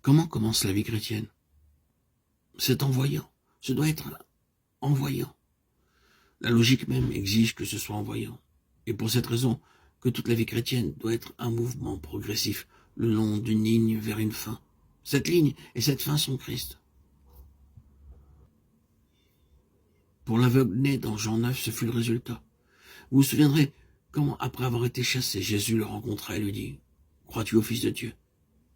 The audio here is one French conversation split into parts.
Comment commence la vie chrétienne? C'est en voyant. Ce doit être en voyant. La logique même exige que ce soit en voyant. Et pour cette raison, que toute la vie chrétienne doit être un mouvement progressif, le long d'une ligne vers une fin. Cette ligne et cette fin sont Christ. Pour l'aveugle né dans Jean 9, ce fut le résultat. Vous vous souviendrez comment, après avoir été chassé, Jésus le rencontra et lui dit « Crois-tu au Fils de Dieu ?»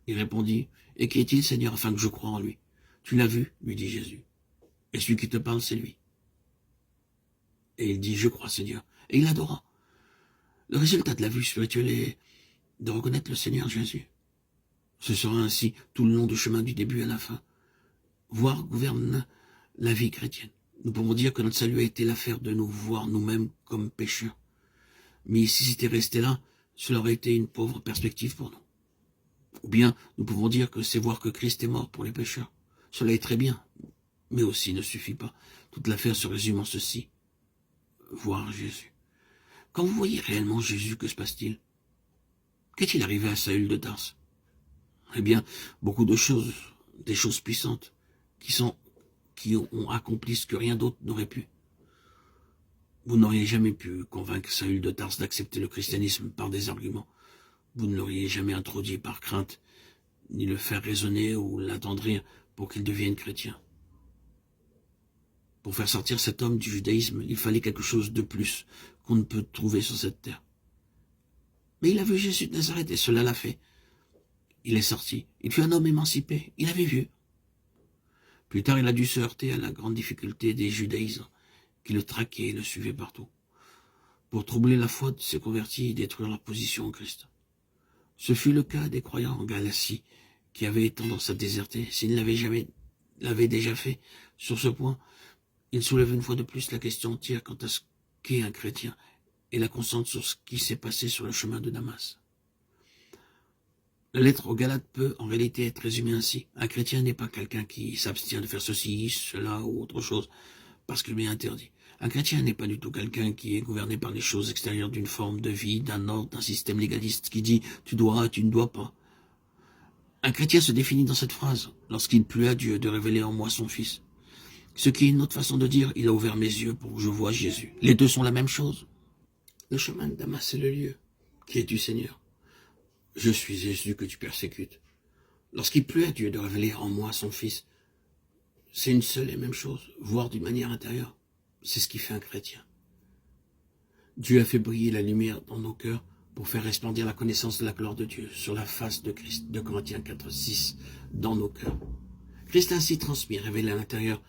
Il répondit « Et qui est-il, Seigneur, afin que je croie en lui ?»« Tu l'as vu, lui dit Jésus. Et celui qui te parle, c'est lui. » Et il dit « Je crois, Seigneur. » Et il adora. Le résultat de la vue spirituelle est de reconnaître le Seigneur Jésus. Ce sera ainsi tout le long du chemin du début à la fin. Voir gouverne la vie chrétienne. Nous pouvons dire que notre salut a été l'affaire de nous voir nous-mêmes comme pécheurs. Mais si c'était resté là, cela aurait été une pauvre perspective pour nous. Ou bien nous pouvons dire que c'est voir que Christ est mort pour les pécheurs. Cela est très bien, mais aussi ne suffit pas. Toute l'affaire se résume en ceci. Voir Jésus. Quand vous voyez réellement Jésus, que se passe-t-il? Qu'est-il arrivé à Saül de Tarse? Eh bien, beaucoup de choses, des choses puissantes, qui ont accompli ce que rien d'autre n'aurait pu. Vous n'auriez jamais pu convaincre Saül de Tarse d'accepter le christianisme par des arguments. Vous ne l'auriez jamais introduit par crainte, ni le faire raisonner ou l'attendrir pour qu'il devienne chrétien. Pour faire sortir cet homme du judaïsme, il fallait quelque chose de plus qu'on ne peut trouver sur cette terre. Mais il a vu Jésus de Nazareth et cela l'a fait. Il est sorti, il fut un homme émancipé, il avait vu. Plus tard, il a dû se heurter à la grande difficulté des judaïsants qui le traquaient et le suivaient partout, pour troubler la foi de ses convertis et détruire leur position en Christ. Ce fut le cas des croyants en Galatie, qui avaient tendance à déserter. S'ils l'avaient déjà fait sur ce point, il soulève une fois de plus la question entière quant à ce qu'est un chrétien et la concentre sur ce qui s'est passé sur le chemin de Damas. La lettre aux Galates peut en réalité être résumée ainsi. Un chrétien n'est pas quelqu'un qui s'abstient de faire ceci, cela ou autre chose, parce qu'il lui est interdit. Un chrétien n'est pas du tout quelqu'un qui est gouverné par les choses extérieures d'une forme de vie, d'un ordre, d'un système légaliste qui dit « tu dois, tu ne dois pas ». Un chrétien se définit dans cette phrase « lorsqu'il plut à Dieu de révéler en moi son Fils ». Ce qui est une autre façon de dire « il a ouvert mes yeux pour que je voie Jésus ». Les deux sont la même chose. Le chemin de Damas, c'est le lieu. Qui es-tu, Seigneur? Je suis Jésus que tu persécutes. Lorsqu'il plut à Dieu de révéler en moi son Fils, c'est une seule et même chose, voir d'une manière intérieure. C'est ce qui fait un chrétien. Dieu a fait briller la lumière dans nos cœurs pour faire resplendir la connaissance de la gloire de Dieu sur la face de Christ, de Corinthiens 4, 6, dans nos cœurs. Christ ainsi transmis, révélé à l'intérieur,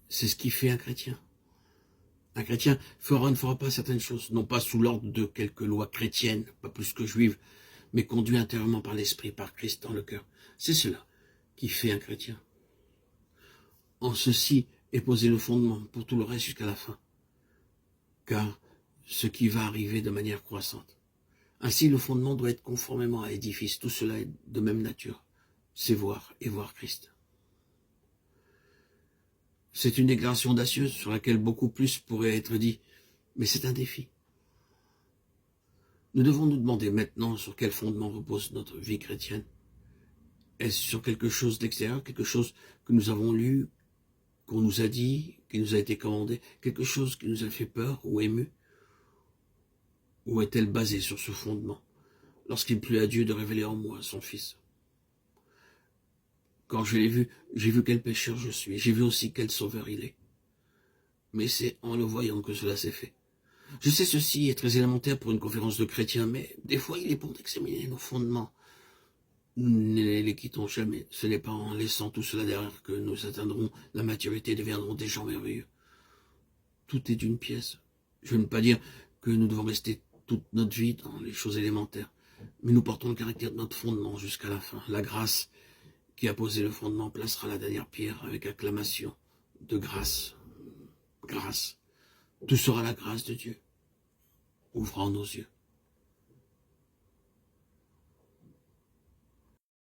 c'est ce qui fait un chrétien. Un chrétien fera ou ne fera pas certaines choses, non pas sous l'ordre de quelques lois chrétiennes, pas plus que juives, mais conduit intérieurement par l'esprit, par Christ dans le cœur. C'est cela qui fait un chrétien. En ceci est posé le fondement pour tout le reste jusqu'à la fin, car ce qui va arriver de manière croissante. Ainsi, le fondement doit être conformément à l'édifice. Tout cela est de même nature. C'est voir et voir Christ. C'est une déclaration audacieuse sur laquelle beaucoup plus pourrait être dit, mais c'est un défi. Nous devons nous demander maintenant sur quel fondement repose notre vie chrétienne. Est-ce sur quelque chose d'extérieur, quelque chose que nous avons lu, qu'on nous a dit, qui nous a été commandé, quelque chose qui nous a fait peur ou ému? Ou est-elle basée sur ce fondement, lorsqu'il plut à Dieu de révéler en moi son Fils? Quand je l'ai vu, j'ai vu quel pécheur je suis, j'ai vu aussi quel sauveur il est. Mais c'est en le voyant que cela s'est fait. Je sais ceci est très élémentaire pour une conférence de chrétiens, mais des fois il est bon d'examiner nos fondements. Nous ne les quittons jamais. Ce n'est pas en laissant tout cela derrière que nous atteindrons la maturité et deviendrons des gens merveilleux. Tout est une pièce. Je ne veux pas dire que nous devons rester toute notre vie dans les choses élémentaires, mais nous portons le caractère de notre fondement jusqu'à la fin. La grâce qui a posé le fondement placera la dernière pierre avec acclamation de grâce. Grâce. Tout sera la grâce de Dieu. Ouvrons nos yeux.